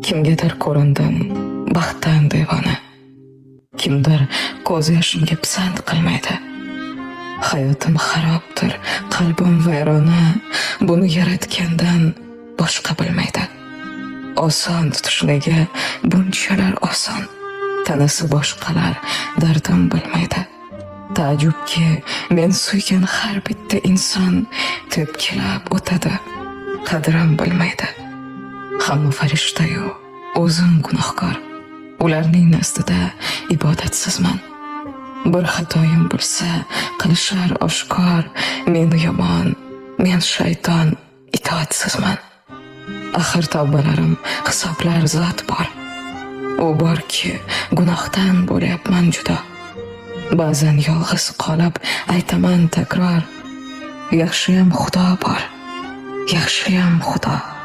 Kimgadir ko'rindim baxtdan devona. Kimdir ko'z yoshimga pisand qilmaydi. Hayotim xarobdir, qalbim vayrona. Buni yaratgandan boshqa bilmaydi. Oson tutishligi bunchalar oson. Tanasi boshqalar dardim bilmaydi. Taajjubki men suygan har bitta inson tepkilab o'tadi. Qadrim bilmaydi. Hamma farishta-yu o'zim gunohkor. Ularning nazdida ibodatsizman. Bir xatoyim bo'lsa qilishar oshkor. Men yomon, men shayton, itoatsizman. Axir tavbalarim hisoblar zot bor. U borki gunohdan bo'lyapman judo. Ba'zan yolg'iz qolib aytaman takror, yaxshiyam Xudo bor, yaxshiyam Xudo.